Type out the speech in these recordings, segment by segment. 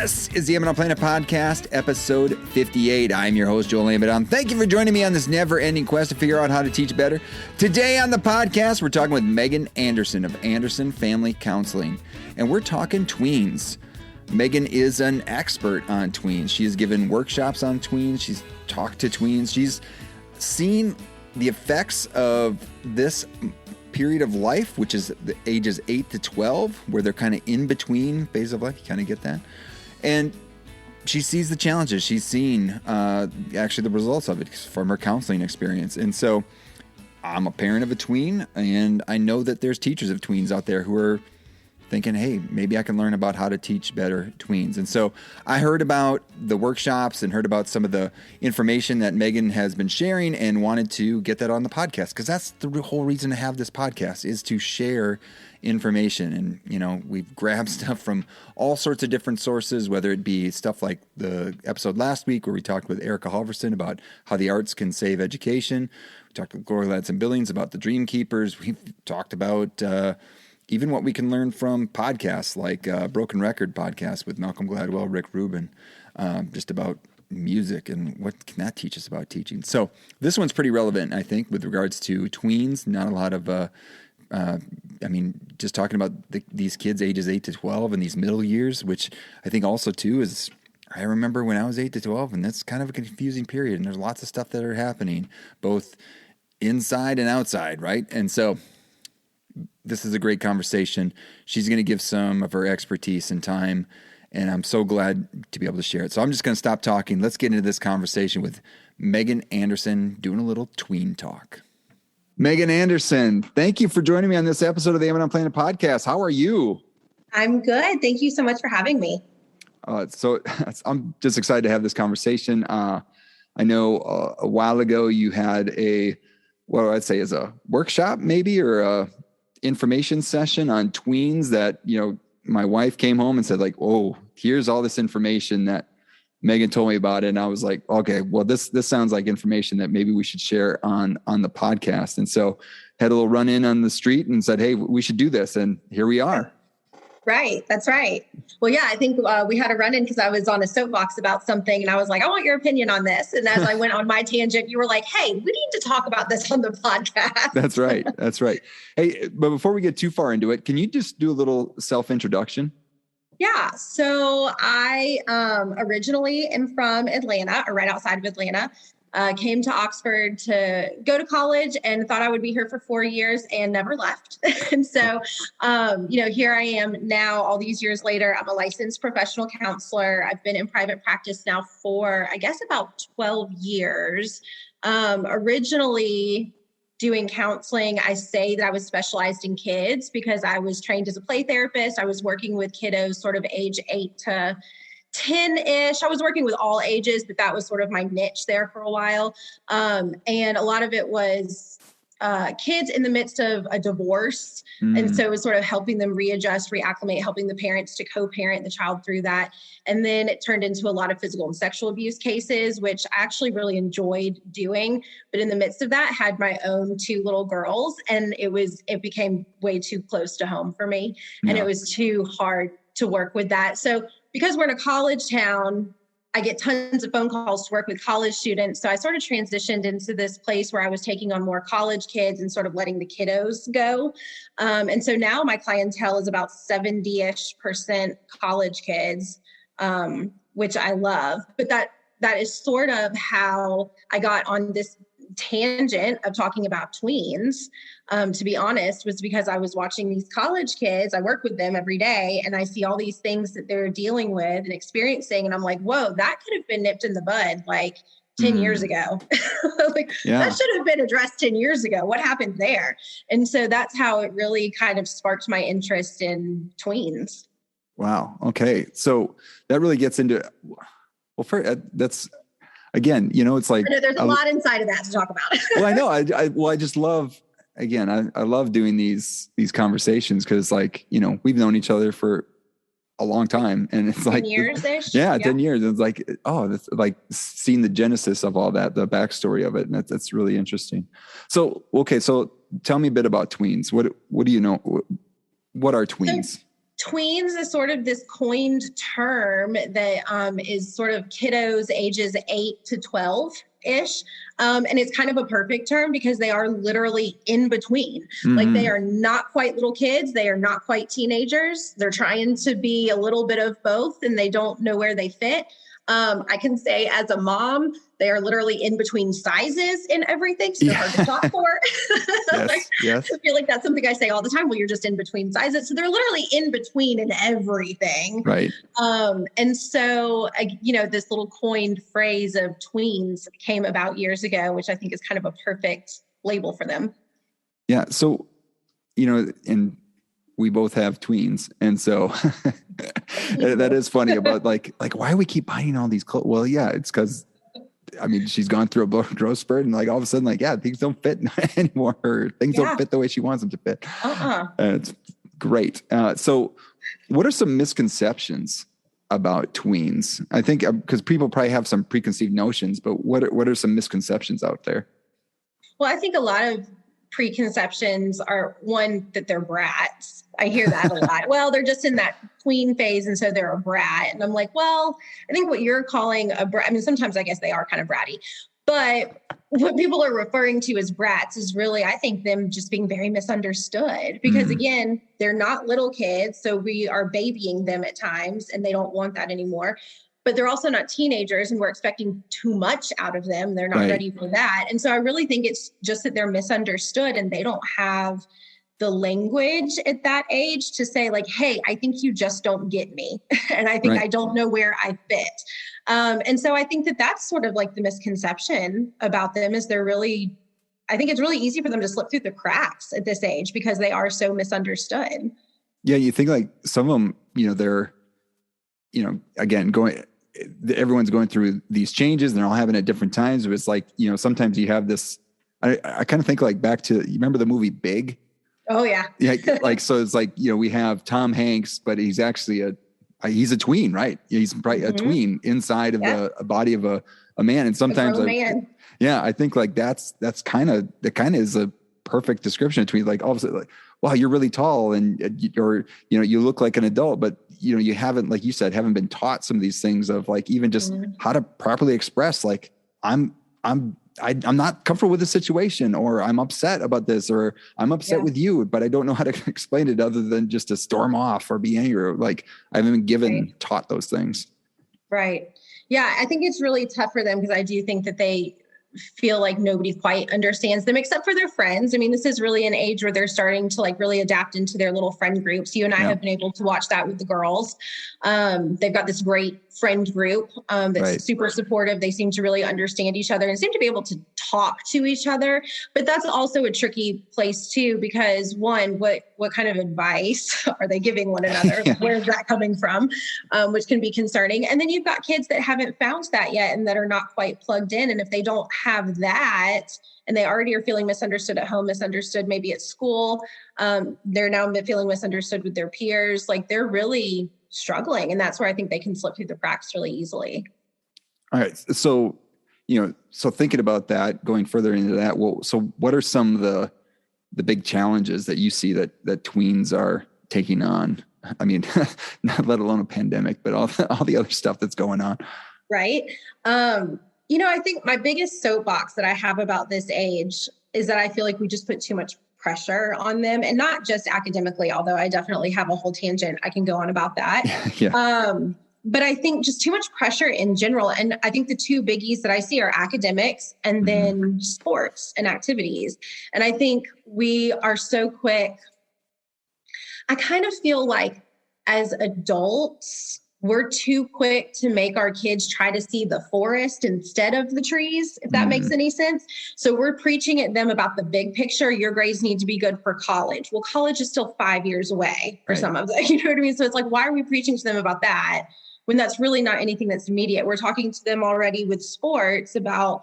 This is the Emin on Planet Podcast, episode 58. I'm your host, Joel Lamedon. Thank you for joining me on this never-ending quest to figure out how to teach better. Today on the podcast, we're talking with Meghan Anderson of Anderson Family Counseling, and we're talking tweens. Meghan is an expert on tweens. She has given workshops on tweens. She's talked to tweens. She's seen the effects of this period of life, which is the ages 8 to 12, where they're kind of in between phase of life. You kind of get that. And she sees the challenges. She's seen actually the results of it from her counseling experience. And so I'm a parent of a tween, and I know that there's teachers of tweens out there who are thinking, hey, maybe I can learn about how to teach better tweens. And so I heard about the workshops and heard about some of the information that Meghan has been sharing and wanted to get that on the podcast, because that's the whole reason to have this podcast, is to share information. And, you know, we've grabbed stuff from all sorts of different sources, whether it be stuff like the episode last week where we talked with Erica Halverson about how the arts can save education. We talked with Gloria Ladson-Billings about the Dream Keepers. We've talked about even what we can learn from podcasts like Broken Record podcast with Malcolm Gladwell, Rick Rubin, just about music and what can that teach us about teaching. So this one's pretty relevant, I think, with regards to tweens. Not a lot of, just talking about these kids ages 8 to 12 and these middle years, which I think also too is, I remember when I was 8 to 12, and that's kind of a confusing period. And there's lots of stuff that are happening both inside and outside, right? And so this is a great conversation. She's going to give some of her expertise and time, and I'm so glad to be able to share it. So I'm just going to stop talking. Let's get into this conversation with Meghan Anderson, doing a little tween talk. Meghan Anderson, thank you for joining me on this episode of the Emin on Planet Podcast. How are you? I'm good. Thank you so much for having me. So I'm just excited to have this conversation. I know a while ago you had what I'd say is a workshop maybe, or a information session on tweens that, you know, my wife came home and said like, oh, here's all this information that Meghan told me about it. And I was like, okay, well, this sounds like information that maybe we should share on the podcast. And so had a little run in on the street and said, hey, we should do this. And here we are. Right. That's right. Well, yeah, I think we had a run in because I was on a soapbox about something and I was like, I want your opinion on this. And as I went on my tangent, you were like, hey, we need to talk about this on the podcast. That's right. That's right. Hey, but before we get too far into it, can you just do a little self-introduction? Yeah. So I originally am from Atlanta, or right outside of Atlanta. Came to Oxford to go to college and thought I would be here for 4 years and never left. And so, here I am now, all these years later. I'm a licensed professional counselor. I've been in private practice now for, I guess, about 12 years. Originally doing counseling, I say that I was specialized in kids because I was trained as a play therapist. I was working with kiddos sort of age 8 to 10-ish. I was working with all ages, but that was sort of my niche there for a while. And a lot of it was kids in the midst of a divorce. And so it was sort of helping them readjust, reacclimate, helping the parents to co-parent the child through that. And then it turned into a lot of physical and sexual abuse cases, which I actually really enjoyed doing. But in the midst of that, had my own 2 little girls, and it became way too close to home for me. And it was too hard to work with that. So because we're in a college town, I get tons of phone calls to work with college students. So I sort of transitioned into this place where I was taking on more college kids and sort of letting the kiddos go. And so now my clientele is about 70-ish% college kids, which I love. But that is sort of how I got on this tangent of talking about tweens, to be honest, was because I was watching these college kids. I work with them every day and I see all these things that they're dealing with and experiencing. And I'm like, whoa, that could have been nipped in the bud like 10 years ago. That should have been addressed 10 years ago. What happened there? And so that's how it really kind of sparked my interest in tweens. Wow. Okay. So that really gets into, that's, again, you know, it's like, I know there's a lot inside of that to talk about. Well, I know. I just love, again, I love doing these conversations because, like, you know, we've known each other for a long time, and it's 10 like years-ish. Yeah, 10 years. It's like, oh, that's like seeing the genesis of all that, the backstory of it, and that's really interesting. So, okay, so tell me a bit about tweens. What do you know? What are tweens? tweens is sort of this coined term that is sort of kiddos ages 8 to 12-ish. And it's kind of a perfect term because they are literally in between. Mm-hmm. Like they are not quite little kids. They are not quite teenagers. They're trying to be a little bit of both and they don't know where they fit. I can say as a mom, they are literally in between sizes in everything. So they're hard to shop for. Yes. I feel like that's something I say all the time. Well, you're just in between sizes. So they're literally in between in everything. Right. And so, this little coined phrase of tweens came about years ago, which I think is kind of a perfect label for them. Yeah. So, and we both have tweens. And so that is funny about like, why do we keep buying all these clothes? Well, yeah, it's because, she's gone through a growth spurt and like all of a sudden, things don't fit anymore. Or things don't fit the way she wants them to fit. It's great. So what are some misconceptions about tweens? I think because people probably have some preconceived notions, but what are some misconceptions out there? Well, I think a lot of preconceptions are one that they're brats. I hear that a lot. Well, they're just in that tween phase. And so they're a brat. And I'm like, well, I think what you're calling a brat, sometimes I guess they are kind of bratty, but what people are referring to as brats is really, I think, them just being very misunderstood because again, they're not little kids. So we are babying them at times and they don't want that anymore. But they're also not teenagers and we're expecting too much out of them. They're not ready for that. And so I really think it's just that they're misunderstood and they don't have the language at that age to say like, hey, I think you just don't get me. And I think I don't know where I fit. And so I think that that's sort of like the misconception about them is I think it's really easy for them to slip through the cracks at this age because they are so misunderstood. Yeah. You think like some of them, they're, again, everyone's going through these changes and they're all having at different times. But it's like, sometimes you have this, I kind of think like back to, you remember the movie Big? Oh yeah. Yeah. Like, so it's like, we have Tom Hanks, but he's actually he's a tween, right? He's probably a tween inside of a body of a man. And sometimes, I think like that kind of is a perfect description of tween. Like all of a sudden, like, wow, you're really tall and you look like an adult, but you haven't, like you said, haven't been taught some of these things of like, even just how to properly express, like, I'm not comfortable with the situation, or I'm upset about this, or I'm upset with you, but I don't know how to explain it other than just to storm off or be angry. Like I haven't been taught those things. Right. Yeah. I think it's really tough for them because I do think that they feel like nobody quite understands them except for their friends. This is really an age where they're starting to like really adapt into their little friend groups. You and I have been able to watch that with the girls. They've got this great friend group that's super supportive. They seem to really understand each other and seem to be able to talk to each other. But that's also a tricky place too, because one, what kind of advice are they giving one another? Where's that coming from? Which can be concerning. And then you've got kids that haven't found that yet and that are not quite plugged in. And if they don't have that and they already are feeling misunderstood at home, misunderstood maybe at school, they're now feeling misunderstood with their peers, like they're really struggling. And that's where I think they can slip through the cracks really easily. All right. So, so thinking about that, going further into that, well, so what are some of the big challenges that you see that tweens are taking on? Not let alone a pandemic, but all the other stuff that's going on. Right. I think my biggest soapbox that I have about this age is that I feel like we just put too much pressure on them, and not just academically, although I definitely have a whole tangent I can go on about that. But I think just too much pressure in general. And I think the two biggies that I see are academics and then sports and activities. And I think we are so quick. I kind of feel like as adults, we're too quick to make our kids try to see the forest instead of the trees, if that makes any sense. So we're preaching at them about the big picture. Your grades need to be good for college. Well, college is still 5 years away for some of them. You know what I mean? So it's like, why are we preaching to them about that when that's really not anything that's immediate? We're talking to them already with sports about,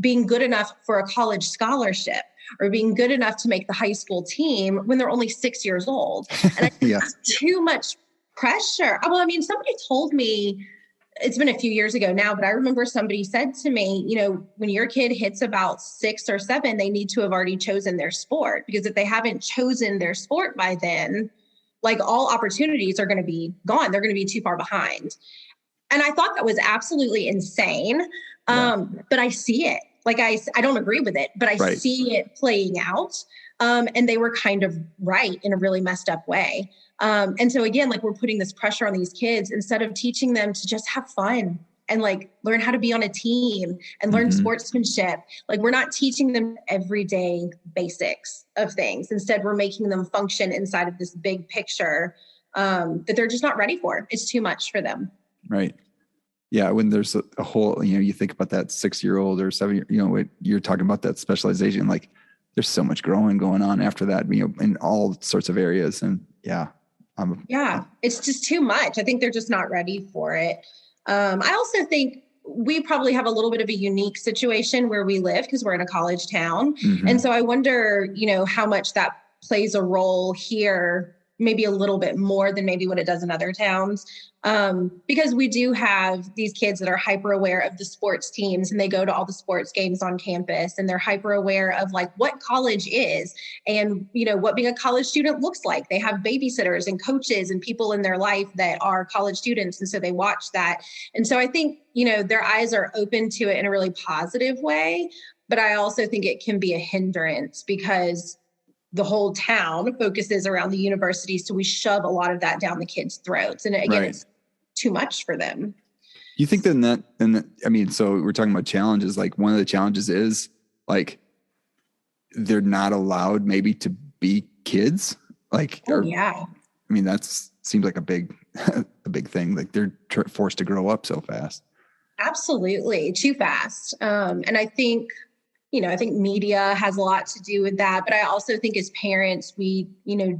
being good enough for a college scholarship or being good enough to make the high school team when they're only 6 years old. And I think that's too much pressure. Well, somebody told me, it's been a few years ago now, but I remember somebody said to me, when your kid hits about 6 or 7, they need to have already chosen their sport, because if they haven't chosen their sport by then, like all opportunities are going to be gone. They're going to be too far behind. And I thought that was absolutely insane. But I see it. Like I don't agree with it, but I see it playing out. And they were kind of right in a really messed up way. And so again, like we're putting this pressure on these kids instead of teaching them to just have fun and like learn how to be on a team and learn sportsmanship. Like we're not teaching them everyday basics of things. Instead, we're making them function inside of this big picture that they're just not ready for. It's too much for them. Right. Yeah. When there's a whole, you think about that 6-year-old or 7-year, you're talking about that specialization, like there's so much growing going on after that, in all sorts of areas. And it's just too much. I think they're just not ready for it. I also think we probably have a little bit of a unique situation where we live because we're in a college town. And so I wonder, how much that plays a role here, maybe a little bit more than maybe what it does in other towns. Because we do have these kids that are hyper aware of the sports teams and they go to all the sports games on campus and they're hyper aware of like what college is and, what being a college student looks like. They have babysitters and coaches and people in their life that are college students. And so they watch that. And so I think, their eyes are open to it in a really positive way. But I also think it can be a hindrance because the whole town focuses around the university. So we shove a lot of that down the kids' throats. And again, it's too much for them. You think so we're talking about challenges. Like one of the challenges is like, they're not allowed maybe to be kids. Like, that seems like a big thing. Like they're forced to grow up so fast. Absolutely. Too fast. And I think, I think media has a lot to do with that, but I also think as parents, we,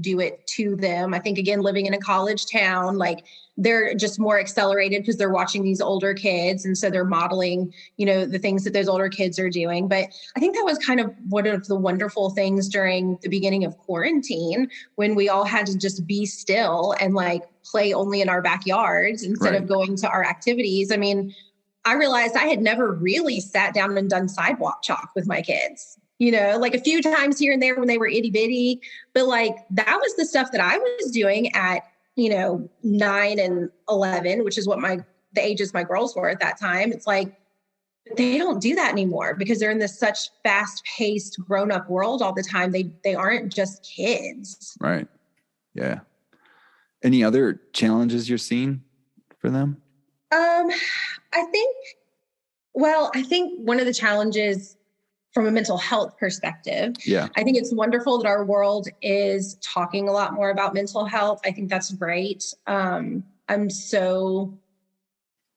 do it to them. I think again, living in a college town, like they're just more accelerated because they're watching these older kids. And so they're modeling, the things that those older kids are doing. But I think that was kind of one of the wonderful things during the beginning of quarantine when we all had to just be still and like play only in our backyards instead of going to our activities. I mean, I realized I had never really sat down and done sidewalk chalk with my kids, like a few times here and there when they were itty bitty, but like that was the stuff that I was doing at, 9 and 11, which is what the ages my girls were at that time. It's like, they don't do that anymore because they're in this such fast paced grown up world all the time. They aren't just kids. Right. Yeah. Any other challenges you're seeing for them? I think one of the challenges from a mental health perspective, I think it's wonderful that our world is talking a lot more about mental health. I think that's great. I'm so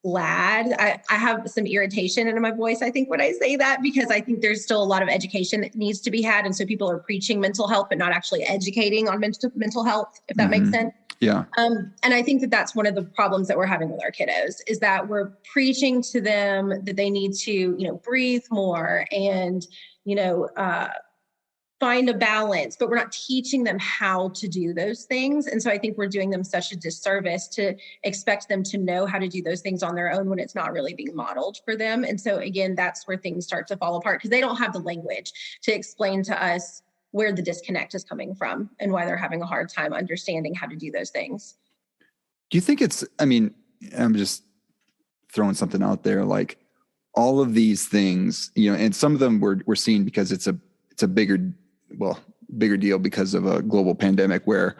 glad. I have some irritation in my voice, I think, when I say that, because I think there's still a lot of education that needs to be had. And so people are preaching mental health, but not actually educating on mental health, if that makes sense. Yeah. And I think that that's one of the problems that we're having with our kiddos is that we're preaching to them that they need to, breathe more and, find a balance, but we're not teaching them how to do those things. And so I think we're doing them such a disservice to expect them to know how to do those things on their own when it's not really being modeled for them. And so again, that's where things start to fall apart because they don't have the language to explain to us where the disconnect is coming from and why they're having a hard time understanding how to do those things. Do you think I'm just throwing something out there, like all of these things, and some of them we're seeing because it's a bigger deal because of a global pandemic where,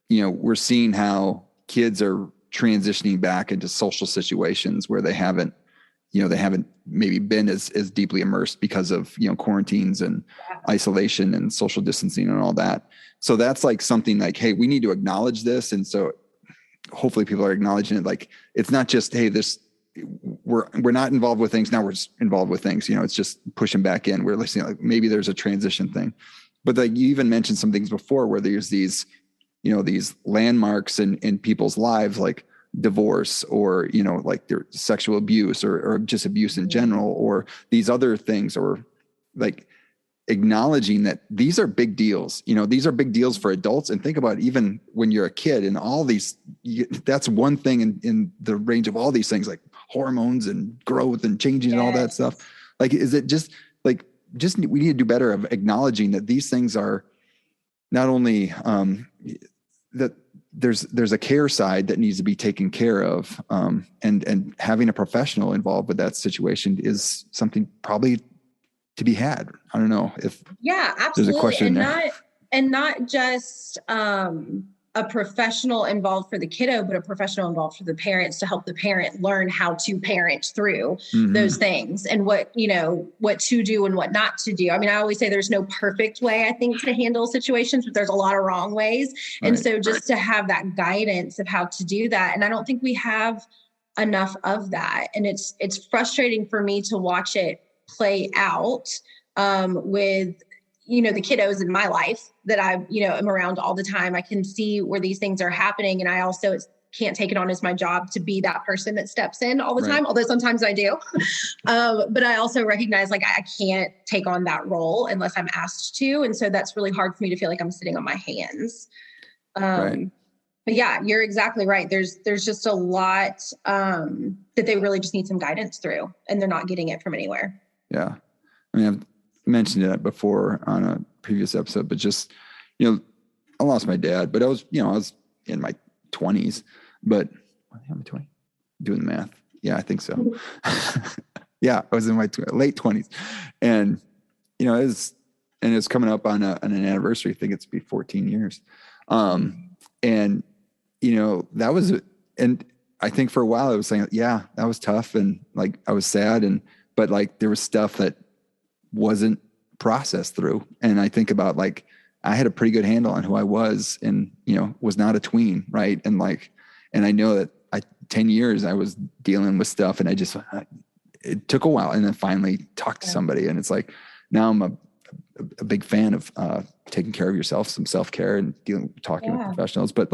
we're seeing how kids are transitioning back into social situations where they haven't maybe been as deeply immersed because of, quarantines and isolation and social distancing and all that. So that's like something like, hey, we need to acknowledge this. And so hopefully people are acknowledging it. Like, it's not just, hey, we're not involved with things. Now we're just involved with things, it's just pushing back in. We're listening, like maybe there's a transition thing, but like you even mentioned some things before where there's these, these landmarks in people's lives, like divorce or, like their sexual abuse or just abuse in general, or these other things, or like acknowledging that these are big deals. These are big deals for adults. And think about even when you're a kid and all these, that's one thing in the range of all these things like hormones and growth and changing and all that stuff. Like, is it just we need to do better of acknowledging that these things are not only that there's a care side that needs to be taken care of. And having a professional involved with that situation is something probably to be had. I don't know if absolutely. there's a question there. Not just a professional involved for the kiddo, but a professional involved for the parents to help the parent learn how to parent through those things and what to do and what not to do. I mean, I always say there's no perfect way, I think, to handle situations, but there's a lot of wrong ways. Right. And so just to have that guidance of how to do that. And I don't think we have enough of that. And it's frustrating for me to watch it play out with the kiddos in my life that I, am around all the time. I can see where these things are happening. And I also can't take it on as my job to be that person that steps in all the time, although sometimes I do. But I also recognize I can't take on that role unless I'm asked to. And so that's really hard for me to feel like I'm sitting on my hands. But yeah, you're exactly right. There's just a lot that they really just need some guidance through, and they're not getting it from anywhere. Yeah. I mean, I've mentioned that before on a previous episode, but just, I lost my dad, but I was in my 20s, but I'm 20 doing the math. Yeah, I think so. Yeah. I was in my late 20s, and, it's coming up on an anniversary. I think it's be 14 years. And, that was, and I think for a while I was saying, yeah, that was tough. And I was sad, but there was stuff that wasn't processed through. And I think about I had a pretty good handle on who I was, and, was not a tween. Right. And and I know that 10 years I was dealing with stuff, and it took a while, and then finally talked to somebody. And it's now I'm a big fan of taking care of yourself, some self-care, and talking with professionals, but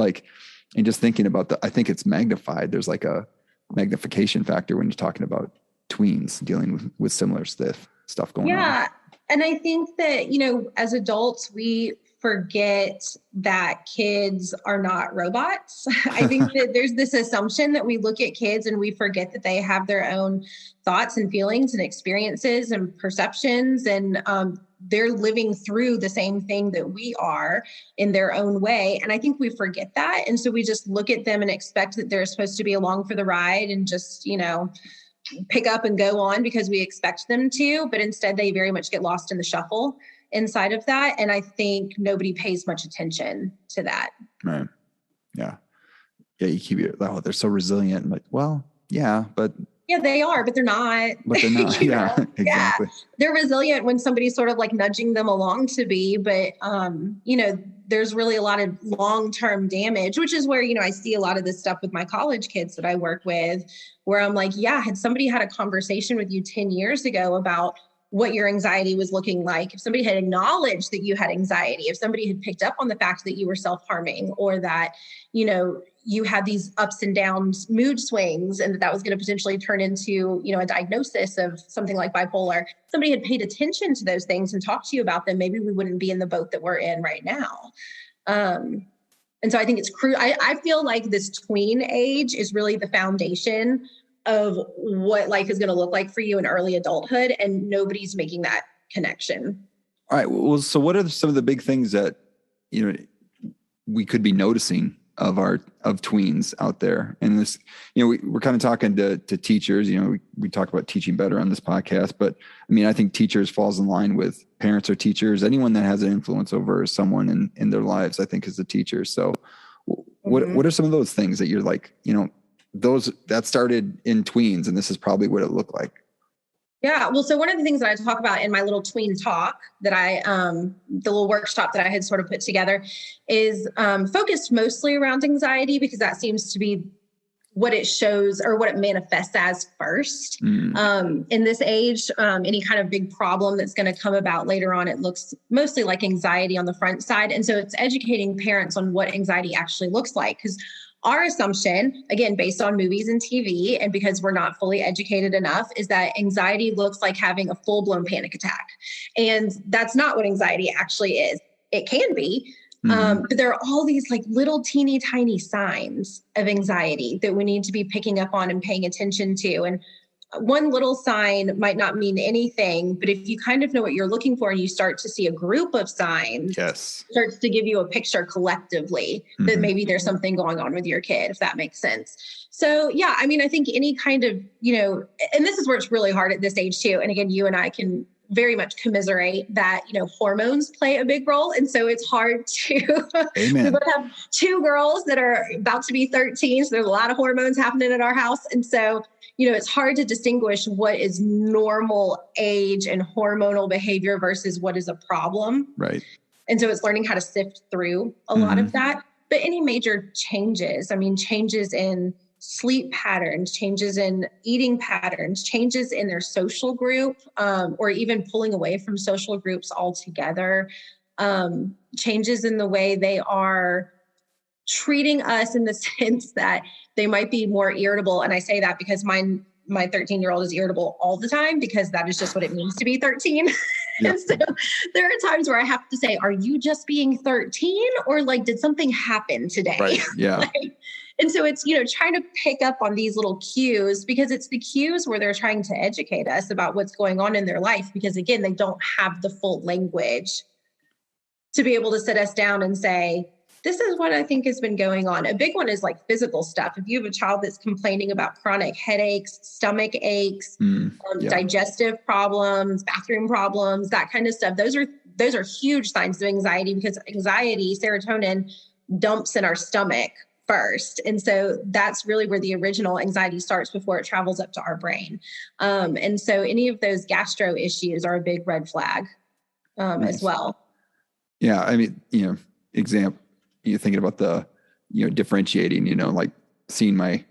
and just thinking about I think it's magnified. There's a magnification factor when you're talking about tweens dealing with similar stuff going on. Yeah. And I think that, as adults, we forget that kids are not robots. I think that there's this assumption that we look at kids and we forget that they have their own thoughts and feelings and experiences and perceptions, and they're living through the same thing that we are in their own way. And I think we forget that. And so we just look at them and expect that they're supposed to be along for the ride and just, pick up and go on because we expect them to, but instead they very much get lost in the shuffle inside of that. And I think nobody pays much attention to that. Right. Yeah. Yeah. You keep it, they're so resilient. I'm well, yeah, but yeah, they are, but they're not. But they're not. Yeah, exactly. Yeah. They're resilient when somebody's sort of nudging them along to be, but there's really a lot of long-term damage, which is where, I see a lot of this stuff with my college kids that I work with, where I'm had somebody had a conversation with you 10 years ago about what your anxiety was looking like, if somebody had acknowledged that you had anxiety, if somebody had picked up on the fact that you were self-harming, or that, you had these ups and downs, mood swings, and that was going to potentially turn into, a diagnosis of something like bipolar. If somebody had paid attention to those things and talked to you about them, maybe we wouldn't be in the boat that we're in right now. And so I think it's I feel like this tween age is really the foundation of what life is going to look like for you in early adulthood, and nobody's making that connection. All right. Well, so what are some of the big things that, we could be noticing of tweens out there? And this, we're kind of talking to teachers, we talk about teaching better on this podcast, but I mean, I think teachers falls in line with parents or teachers. Anyone that has an influence over someone in their lives, I think, is a teacher. So what are some of those things that you're those that started in tweens, and this is probably what it looked like? Yeah. Well, so one of the things that I talk about in my little Tween Talk that the little workshop that I had sort of put together is focused mostly around anxiety, because that seems to be what it shows or what it manifests as first. In this age. Any kind of big problem that's going to come about later on, it looks mostly like anxiety on the front side. And so it's educating parents on what anxiety actually looks like, because our assumption, again, based on movies and TV, and because we're not fully educated enough, is that anxiety looks like having a full-blown panic attack. And that's not what anxiety actually is. It can be, but there are all these little teeny tiny signs of anxiety that we need to be picking up on and paying attention to. And one little sign might not mean anything, but if you kind of know what you're looking for and you start to see a group of signs, Yes. it starts to give you a picture collectively that maybe there's something going on with your kid, if that makes sense. So yeah, I mean, I think any kind of, and this is where it's really hard at this age too. And again, you and I can very much commiserate that, hormones play a big role. And so it's hard to, Amen. we both have two girls that are about to be 13. So there's a lot of hormones happening at our house. And so, it's hard to distinguish what is normal age and hormonal behavior versus what is a problem. Right. And so it's learning how to sift through a lot of that. But any major changes, changes in sleep patterns, changes in eating patterns, changes in their social group, or even pulling away from social groups altogether, changes in the way they are treating us in the sense that they might be more irritable. And I say that because my 13-year-old is irritable all the time because that is just what it means to be 13. Yeah. And so there are times where I have to say, are you just being 13 or did something happen today? Right. Yeah. And so it's, trying to pick up on these little cues because it's the cues where they're trying to educate us about what's going on in their life. Because again, they don't have the full language to be able to sit us down and say, this is what I think has been going on. A big one is physical stuff. If you have a child that's complaining about chronic headaches, stomach aches, digestive problems, bathroom problems, that kind of stuff, those are huge signs of anxiety because anxiety, serotonin dumps in our stomach first. And so that's really where the original anxiety starts before it travels up to our brain. And so any of those gastro issues are a big red flag as well. Yeah. Example, you're thinking about the, differentiating, seeing my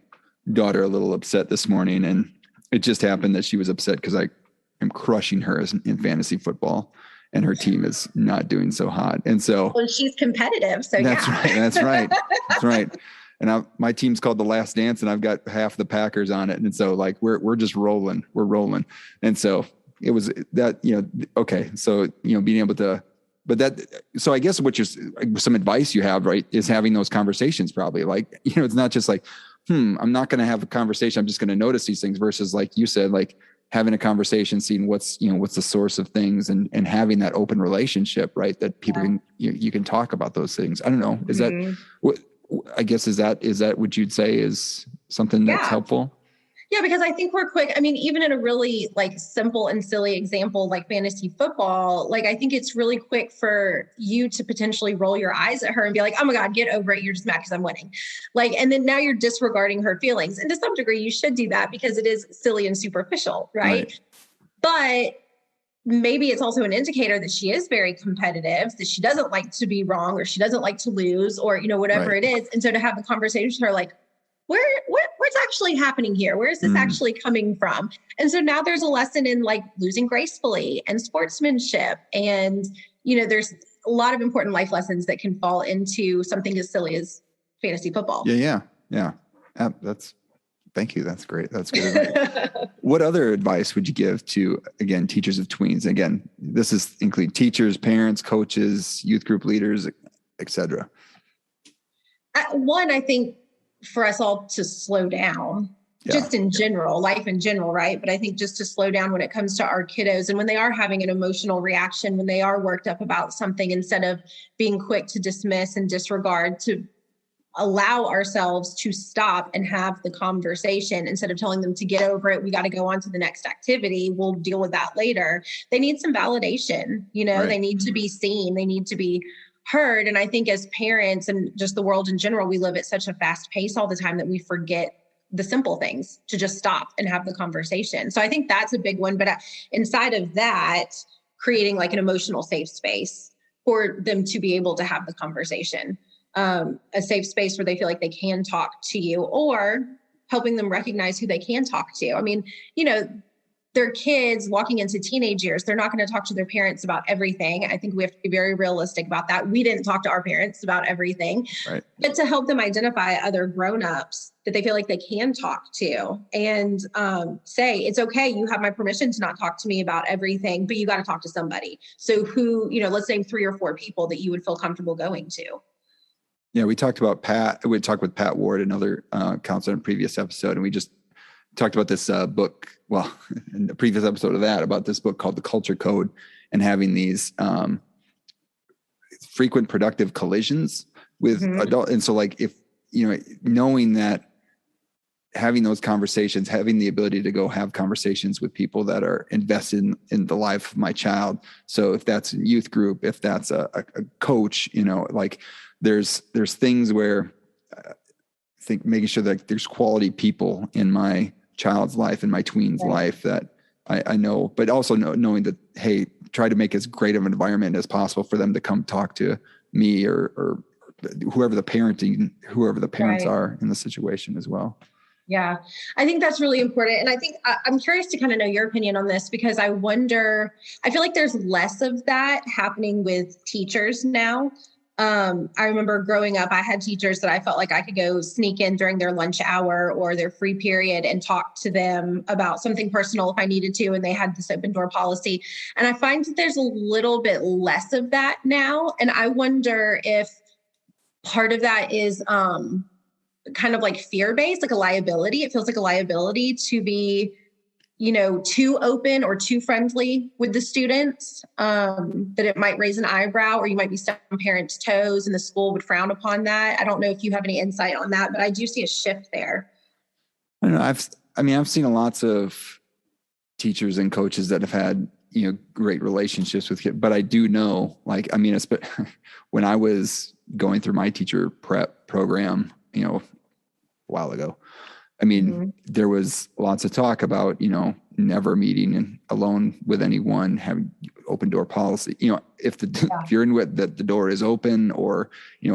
daughter a little upset this morning. And it just happened that she was upset because I am crushing her in fantasy football and her team is not doing so hot. And so she's competitive. So that's right. That's right. And my team's called The Last Dance and I've got half the Packers on it. And so we're just rolling, we're rolling. And so it was that, okay. So, being able to, so I guess some advice you have, right, is having those conversations probably it's not just I'm not going to have a conversation. I'm just going to notice these things versus like you said, having a conversation, seeing what's the source of things and having that open relationship, right. That people can, you can talk about those things. I don't know. Is that what, I guess, is that what you'd say is something that's helpful? Yeah, because I think we're quick. Even in a really simple and silly example, like fantasy football, I think it's really quick for you to potentially roll your eyes at her and be like, oh my God, get over it. You're just mad because I'm winning. And then now you're disregarding her feelings. And to some degree, you should do that because it is silly and superficial, right? But maybe it's also an indicator that she is very competitive, that she doesn't like to be wrong or she doesn't like to lose or, whatever it is. And so to have the conversation with her, what's actually happening here? Where is this actually coming from? And so now there's a lesson in losing gracefully and sportsmanship. And, there's a lot of important life lessons that can fall into something as silly as fantasy football. Yeah. Thank you. That's great. That's good. What other advice would you give to, again, teachers of tweens? Again, this is including teachers, parents, coaches, youth group leaders, et cetera. One, I think, for us all to slow down, just in general, life in general, right? But I think just to slow down when it comes to our kiddos and when they are having an emotional reaction, when they are worked up about something, instead of being quick to dismiss and disregard, to allow ourselves to stop and have the conversation instead of telling them to get over it. We got to go on to the next activity. We'll deal with that later. They need some validation, they need to be seen. They need to be heard. And I think as parents and just the world in general, we live at such a fast pace all the time that we forget the simple things to just stop and have the conversation. So I think that's a big one. But inside of that, creating an emotional safe space for them to be able to have the conversation, a safe space where they feel like they can talk to you, or helping them recognize who they can talk to. They're kids walking into teenage years. They're not going to talk to their parents about everything. I think we have to be very realistic about that. We didn't talk to our parents about everything, but to help them identify other grownups that they feel like they can talk to and say, it's okay. You have my permission to not talk to me about everything, but you got to talk to somebody. So who, let's name 3 or 4 people that you would feel comfortable going to. Yeah. We talked with Pat Ward, another counselor in a previous episode, and we just talked about this book, well, in the previous episode of that, about this book called The Culture Code, and having these frequent productive collisions with adult. And so like, if, knowing that, having those conversations, having the ability to go have conversations with people that are invested in the life of my child. So if that's a youth group, if that's a coach, like there's things where I think making sure that there's quality people in my child's life, in my tween's life that I know, but also knowing that, hey, try to make as great of an environment as possible for them to come talk to me or whoever the parents are in the situation as well. Yeah, I think that's really important. And I think I'm curious to kind of know your opinion on this, because I feel like there's less of that happening with teachers now. I remember growing up, I had teachers that I felt like I could go sneak in during their lunch hour or their free period and talk to them about something personal if I needed to. And they had this open door policy. And I find that there's a little bit less of that now. And I wonder if part of that is, kind of like fear-based, like a liability. It feels like a liability to be, too open or too friendly with the students, that it might raise an eyebrow, or you might be stepping on parents' toes and the school would frown upon that. I don't know if you have any insight on that, but I do see a shift there. I don't know. I've seen lots of teachers and coaches that have had, great relationships with kids, but I do know, when I was going through my teacher prep program, a while ago, there was lots of talk about, never meeting alone with anyone, having open door policy, if you're in with the door is open, or,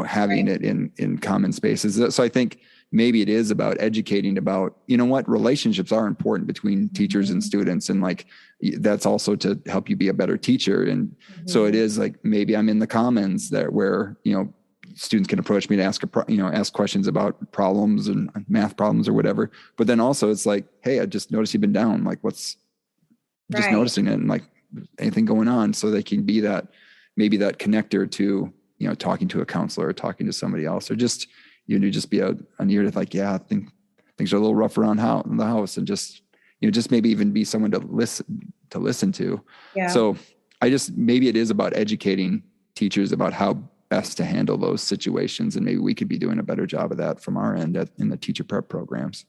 having it in common spaces. So I think maybe it is about educating about, what relationships are important between teachers and students. And like, that's also to help you be a better teacher. And so it is like, maybe I'm in the commons there where, students can approach me to ask questions about problems and math problems or whatever. But then also it's like, hey, I just noticed you've been down. Like, what's just noticing it, and like anything going on, so they can be that, maybe that connector to, talking to a counselor or talking to somebody else, or just, just be an ear to like, yeah, I think things are a little rough around the house, and just, just maybe even be someone to listen to. Yeah. So maybe it is about educating teachers about how best to handle those situations. And maybe we could be doing a better job of that from our end in the teacher prep programs.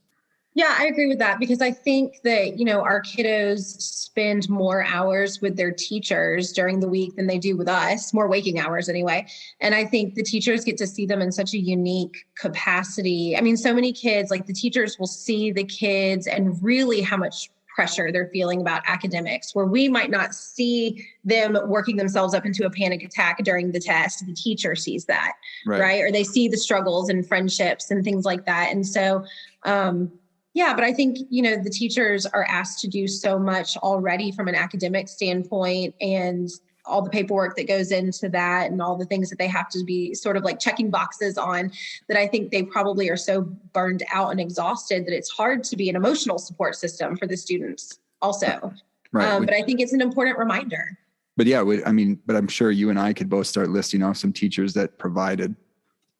Yeah, I agree with that, because I think that, our kiddos spend more hours with their teachers during the week than they do with us, more waking hours anyway. And I think the teachers get to see them in such a unique capacity. So many kids, like the teachers will see the kids and really how much pressure they're feeling about academics, where we might not see them working themselves up into a panic attack during the test. The teacher sees that, right? Or they see the struggles and friendships and things like that. And so, but I think, the teachers are asked to do so much already from an academic standpoint, and all the paperwork that goes into that and all the things that they have to be sort of like checking boxes on, that I think they probably are so burned out and exhausted that it's hard to be an emotional support system for the students also. Right. But I think it's an important reminder. But yeah, but I'm sure you and I could both start listing off some teachers that provided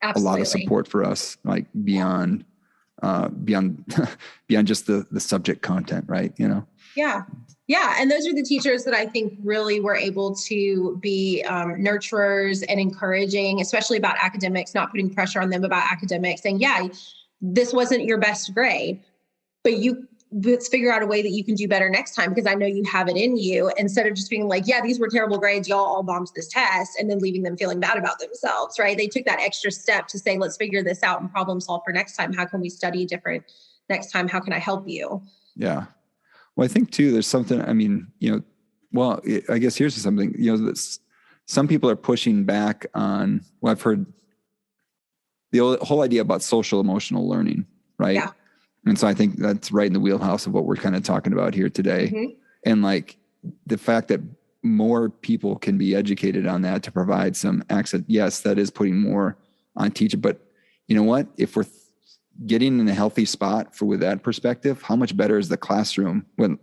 a lot of support for us, like beyond just the subject content, right? Yeah. Yeah. And those are the teachers that I think really were able to be nurturers and encouraging, especially about academics, not putting pressure on them about academics, saying, yeah, this wasn't your best grade, but let's figure out a way that you can do better next time, because I know you have it in you, instead of just being like, yeah, these were terrible grades, y'all all bombed this test, and then leaving them feeling bad about themselves, right? They took that extra step to say, let's figure this out and problem solve for next time. How can we study different next time? How can I help you? Yeah. Well, I think too, there's something, I guess here's something, that some people are pushing back on, I've heard the whole idea about social emotional learning, right? Yeah. And so I think that's right in the wheelhouse of what we're kind of talking about here today. Mm-hmm. And like the fact that more people can be educated on that to provide some access. Yes, that is putting more on teacher, but you know what? If we're getting in a healthy spot with that perspective, how much better is the classroom when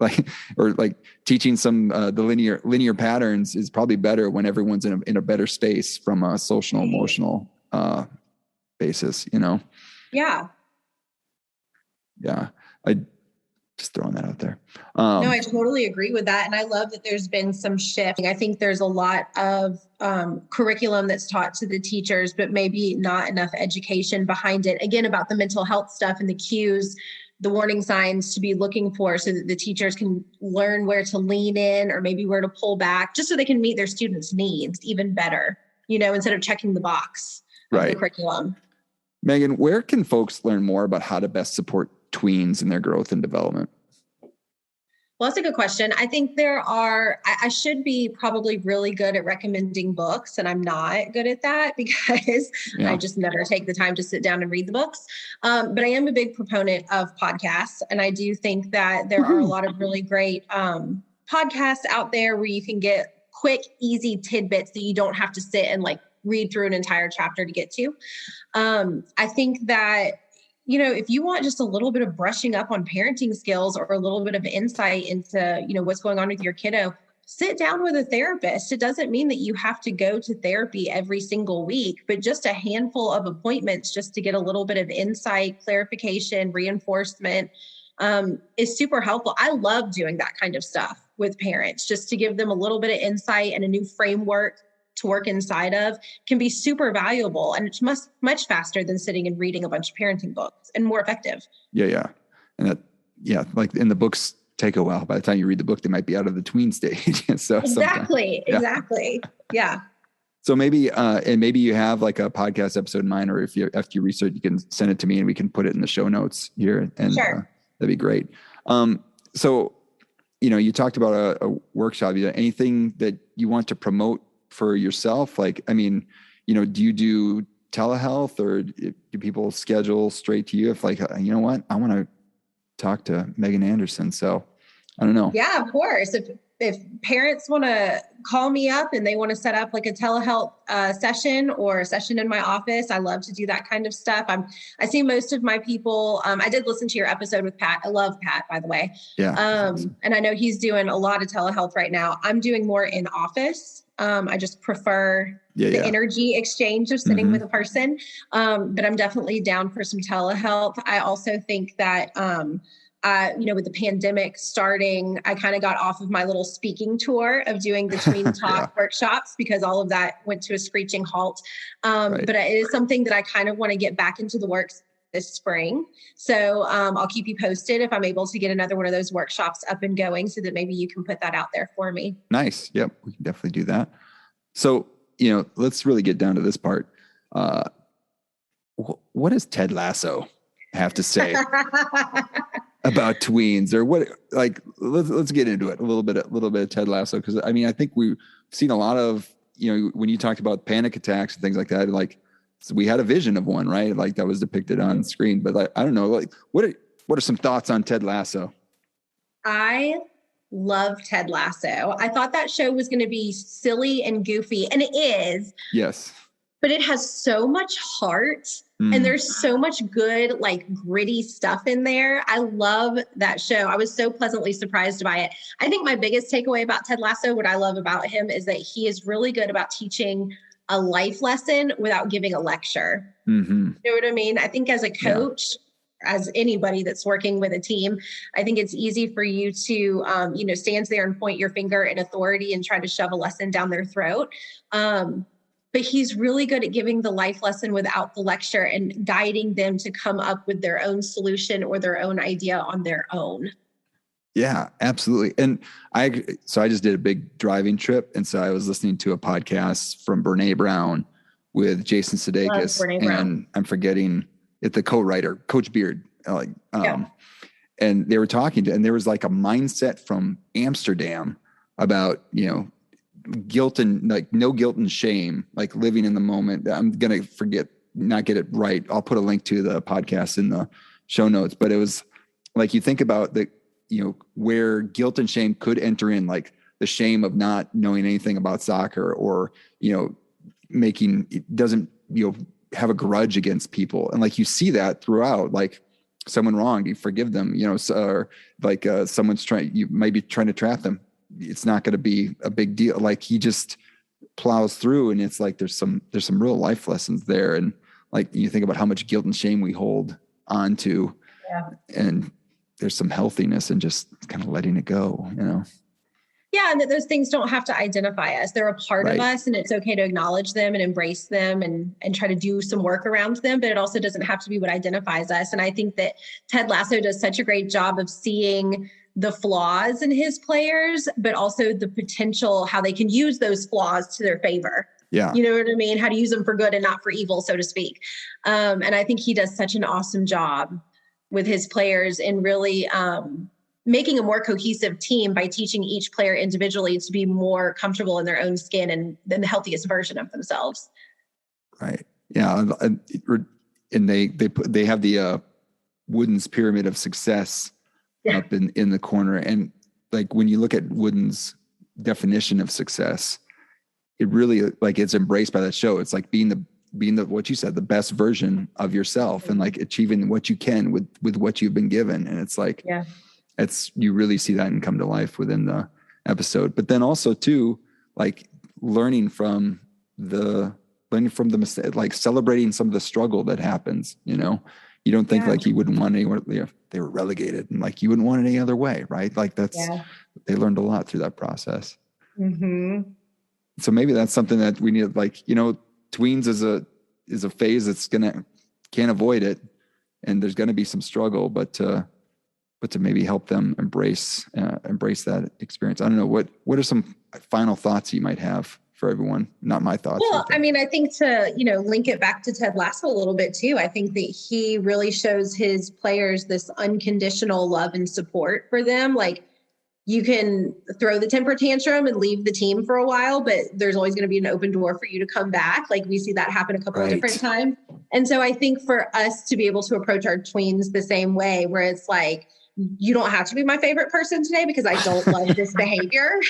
teaching some the linear patterns is probably better when everyone's in a better space from a social emotional basis, Yeah. Yeah. Just throwing that out there. No, I totally agree with that. And I love that there's been some shift. I think there's a lot of curriculum that's taught to the teachers, but maybe not enough education behind it. Again, about the mental health stuff and the cues, the warning signs to be looking for so that the teachers can learn where to lean in or maybe where to pull back, just so they can meet their students' needs even better, instead of checking the box of the curriculum. Meghan, where can folks learn more about how to best support tweens in their growth and development? Well, that's a good question. I think I should be probably really good at recommending books, and I'm not good at that because I just never take the time to sit down and read the books. But I am a big proponent of podcasts, and I do think that there are a lot of really great podcasts out there where you can get quick, easy tidbits that you don't have to sit and read through an entire chapter to get to. I think that if you want just a little bit of brushing up on parenting skills or a little bit of insight into, what's going on with your kiddo, sit down with a therapist. It doesn't mean that you have to go to therapy every single week, but just a handful of appointments just to get a little bit of insight, clarification, reinforcement is super helpful. I love doing that kind of stuff with parents, just to give them a little bit of insight and a new framework to work inside of can be super valuable. And it's much faster than sitting and reading a bunch of parenting books, and more effective. Yeah. And like in the books take a while. By the time you read the book, they might be out of the tween stage. So exactly. Yeah. So maybe you have like a podcast episode in mind, or after you research, you can send it to me and we can put it in the show notes here. And sure. That'd be great. So, you talked about a workshop. Anything that you want to promote for yourself? Do you do telehealth, or do people schedule straight to you if you know what, I want to talk to Meghan Anderson? So I don't know. Yeah, of course. If parents want to call me up and they want to set up like a telehealth session or a session in my office, I love to do that kind of stuff. I see most of my people. I did listen to your episode with Pat. I love Pat, by the way. Yeah. Awesome. And I know he's doing a lot of telehealth right now. I'm doing more in office. I just prefer the energy exchange of sitting with a person. But I'm definitely down for some telehealth. I also think that, with the pandemic starting, I kind of got off of my little speaking tour of doing the Tween Talk workshops because all of that went to a screeching halt. But it is something that I kind of want to get back into the works this spring. So I'll keep you posted if I'm able to get another one of those workshops up and going, so that maybe you can put that out there for me. Nice. Yep. We can definitely do that. So, let's really get down to this part. What does Ted Lasso have to say about tweens, or what? Let's get into it a little bit of Ted Lasso, because I think we've seen a lot of when you talked about panic attacks and things like that, so we had a vision of one, right? That was depicted on screen, but I don't know, what are some thoughts on Ted Lasso? I love Ted Lasso. I thought that show was going to be silly and goofy, and it is. Yes. But it has so much heart, and there's so much good, gritty stuff in there. I love that show. I was so pleasantly surprised by it. I think my biggest takeaway about Ted Lasso, what I love about him, is that he is really good about teaching a life lesson without giving a lecture. Mm-hmm. You know what I mean? I think as a coach, as anybody that's working with a team, I think it's easy for you to, stand there and point your finger in authority and try to shove a lesson down their throat. But he's really good at giving the life lesson without the lecture and guiding them to come up with their own solution or their own idea on their own. Yeah, absolutely. And I just did a big driving trip. And so I was listening to a podcast from Brene Brown with Jason Sudeikis, and I'm forgetting it, the co-writer, Coach Beard. And they were talking and there was a mindset from Amsterdam about, guilt and no guilt and shame, living in the moment. I'm going to not get it right. I'll put a link to the podcast in the show notes, but it was you think about where guilt and shame could enter in, the shame of not knowing anything about soccer, or, have a grudge against people. And you see that throughout, someone wronged, you forgive them, or someone's you might be trying to trap them. It's not going to be a big deal. He just plows through, and it's there's some real life lessons there. And you think about how much guilt and shame we hold on to, and there's some healthiness in just kind of letting it go, you know? Yeah, and that those things don't have to identify us. They're a part of us, and it's okay to acknowledge them and embrace them and try to do some work around them, but it also doesn't have to be what identifies us. And I think that Ted Lasso does such a great job of seeing the flaws in his players, but also the potential, how they can use those flaws to their favor. Yeah. You know what I mean? How to use them for good and not for evil, so to speak. And I think he does such an awesome job with his players in really making a more cohesive team by teaching each player individually to be more comfortable in their own skin and then the healthiest version of themselves. Right. Yeah. And they have the Wooden's pyramid of success up in the corner. And like, when you look at Wooden's definition of success, it really, like, it's embraced by that show. It's like being the what you said, the best version of yourself, and like achieving what you can with what you've been given. And it's like, you really see that and come to life within the episode. But then also too, like learning from the mistake, like celebrating some of the struggle that happens, you know. You don't think like you wouldn't want anyone, they were relegated, and like you wouldn't want it any other way, right? Like they learned a lot through that process. Mm-hmm. So maybe that's something that we need, like, you know, tweens is a phase that's can't avoid it, and there's going to be some struggle, but to maybe help them embrace that experience. I don't know, what are some final thoughts you might have for everyone? Not my thoughts. Well, I mean, I think to, link it back to Ted Lasso a little bit too. I think that he really shows his players this unconditional love and support for them. Like, you can throw the temper tantrum and leave the team for a while, but there's always going to be an open door for you to come back. Like, we see that happen a couple of different times. And so I think for us to be able to approach our tweens the same way, where it's like, you don't have to be my favorite person today because I don't love this behavior,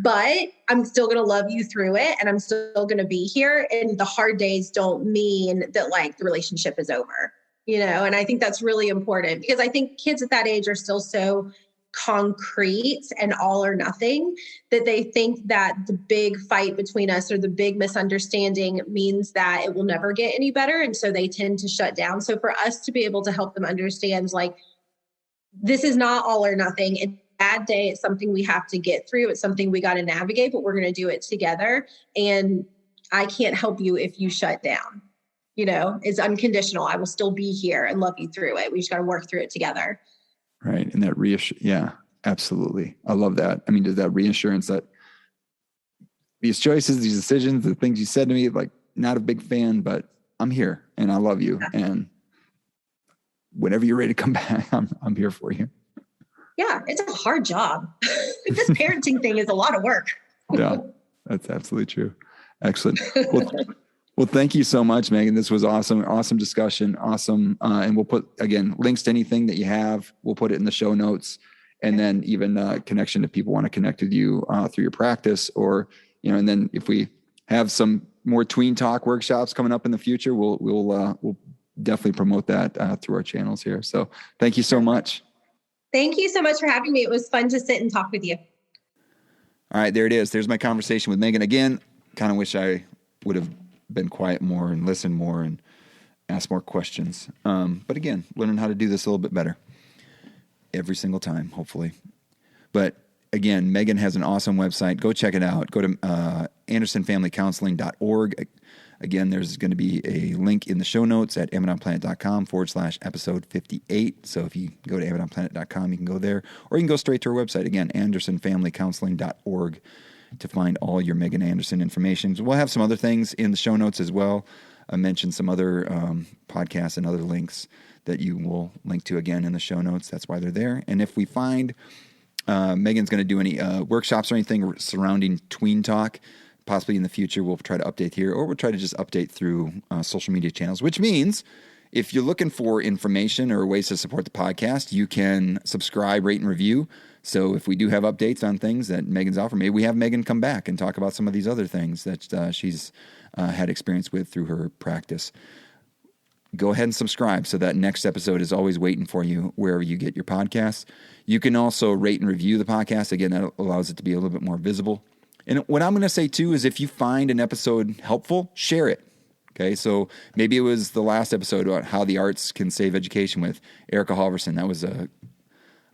but I'm still going to love you through it. And I'm still going to be here. And the hard days don't mean that like the relationship is over, and I think that's really important, because I think kids at that age are still so concrete and all or nothing that they think that the big fight between us or the big misunderstanding means that it will never get any better. And so they tend to shut down. So for us to be able to help them understand, like, this is not all or nothing. It's a bad day. It's something we have to get through. It's something we got to navigate, but we're going to do it together. And I can't help you if you shut down. It's unconditional. I will still be here and love you through it. We just got to work through it together. Right. And that yeah, absolutely. I love that. I mean, there's that reassurance that these choices, these decisions, the things you said to me, like, not a big fan, but I'm here and I love you. Yeah. And whenever you're ready to come back, I'm here for you. Yeah. It's a hard job. This parenting thing is a lot of work. Yeah, that's absolutely true. Excellent. Well, thank you so much, Meghan. This was awesome. Awesome discussion. Awesome. And we'll put, again, links to anything that you have. We'll put it in the show notes, and then even connection if people want to connect with you through your practice, or, and then if we have some more Tween Talk workshops coming up in the future, we'll definitely promote that through our channels here. So thank you so much. Thank you so much for having me. It was fun to sit and talk with you. All right, there it is. There's my conversation with Meghan. Again, kind of wish I would have been quiet more and listened more and asked more questions. But again, learning how to do this a little bit better every single time, hopefully. But again, Meghan has an awesome website. Go check it out. Go to AndersonFamilyCounseling.org. Again, there's going to be a link in the show notes at AmazonPlanet.com/episode 58. So if you go to AmazonPlanet.com, you can go there, or you can go straight to our website. Again, AndersonFamilyCounseling.org to find all your Meghan Anderson information. We'll have some other things in the show notes as well. I mentioned some other podcasts and other links that you will link to again in the show notes. That's why they're there. And if we find Meghan's going to do any workshops or anything surrounding Tween Talk, possibly in the future, we'll try to update here, or we'll try to just update through social media channels, which means if you're looking for information or ways to support the podcast, you can subscribe, rate, and review. So if we do have updates on things that Meghan's offered, maybe we have Meghan come back and talk about some of these other things that she's had experience with through her practice. Go ahead and subscribe so that next episode is always waiting for you wherever you get your podcasts. You can also rate and review the podcast. Again, that allows it to be a little bit more visible. And what I'm going to say too is if you find an episode helpful, share it. Okay, so maybe it was the last episode about how the arts can save education with Erica Halverson. That was a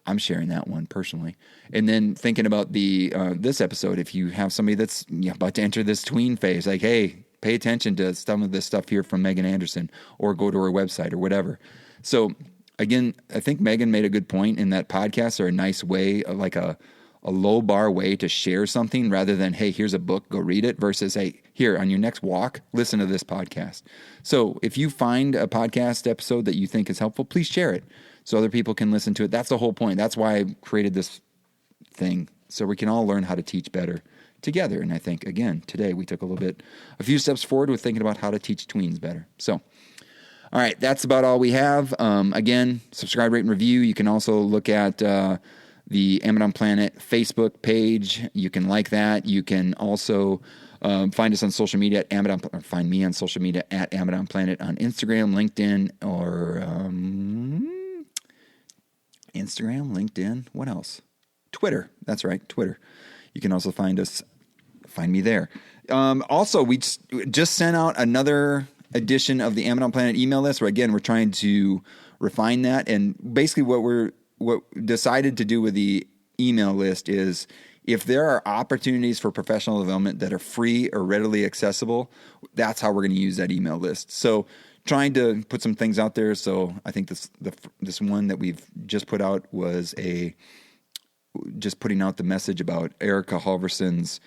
I'm sharing that one personally. And then thinking about the this episode, if you have somebody that's about to enter this tween phase, like, hey, pay attention to some of this stuff here from Meghan Anderson, or go to her website or whatever. So again, I think Meghan made a good point in that podcasts are a nice way, like a low bar way to share something, rather than, hey, here's a book, go read it, versus, hey, here on your next walk, listen to this podcast. So if you find a podcast episode that you think is helpful, please share it so other people can listen to it. That's the whole point. That's why I created this thing, so we can all learn how to teach better together. And I think, again, today we took a few steps forward with thinking about how to teach tweens better. So, all right, that's about all we have. Again, subscribe, rate, and review. You can also look at the Amidon Planet Facebook page. You can like that. You can also find us on social media at Amidon, or find me on social media at Amidon Planet on Instagram, LinkedIn, or Instagram, LinkedIn. What else? Twitter. That's right, Twitter. You can also find me there. Also, we just sent out another edition of the Amidon Planet email list, where again, we're trying to refine that. And basically what decided to do with the email list is, if there are opportunities for professional development that are free or readily accessible, that's how we're going to use that email list. So trying to put some things out there. So I think this one that we've just put out was just putting out the message about Erica Halverson's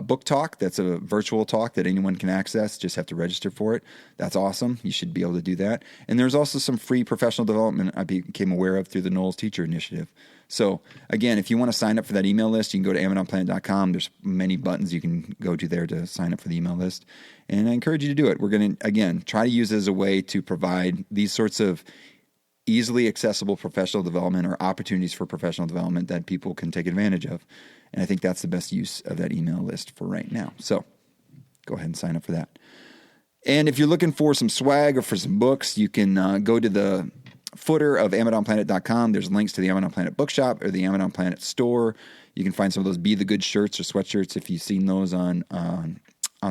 book talk. That's a virtual talk that anyone can access. Just have to register for it. That's awesome. You should be able to do that. And there's also some free professional development I became aware of through the Knowles Teacher Initiative. So again, if you want to sign up for that email list, you can go to AmidonPlanet.com. There's many buttons you can go to there to sign up for the email list. And I encourage you to do it. We're going to, again, try to use it as a way to provide these sorts of easily accessible professional development, or opportunities for professional development that people can take advantage of. And I think that's the best use of that email list for right now. So go ahead and sign up for that. And if you're looking for some swag or for some books, you can go to the footer of AmidonPlanet.com. There's links to the Amidon Planet Bookshop or the Amidon Planet store. You can find some of those Be the Good shirts or sweatshirts. If you've seen those on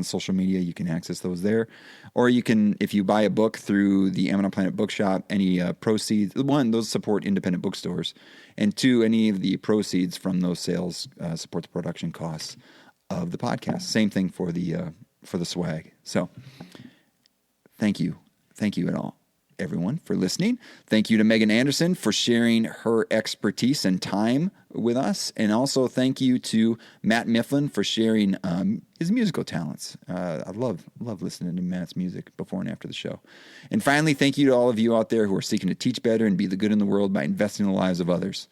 social media, you can access those there. Or you can, if you buy a book through the Amidon Planet Bookshop, any proceeds, one, those support independent bookstores, and two, any of the proceeds from those sales support the production costs of the podcast. Same thing for the swag. So thank you at all, everyone, for listening. Thank you to Meghan Anderson for sharing her expertise and time with us. And also thank you to Matt Mifflin for sharing his musical talents. I love listening to Matt's music before and after the show. And finally, thank you to all of you out there who are seeking to teach better and be the good in the world by investing in the lives of others.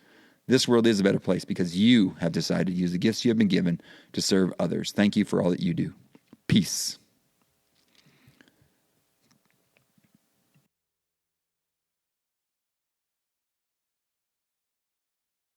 This world is a better place because you have decided to use the gifts you have been given to serve others. Thank you for all that you do. Peace.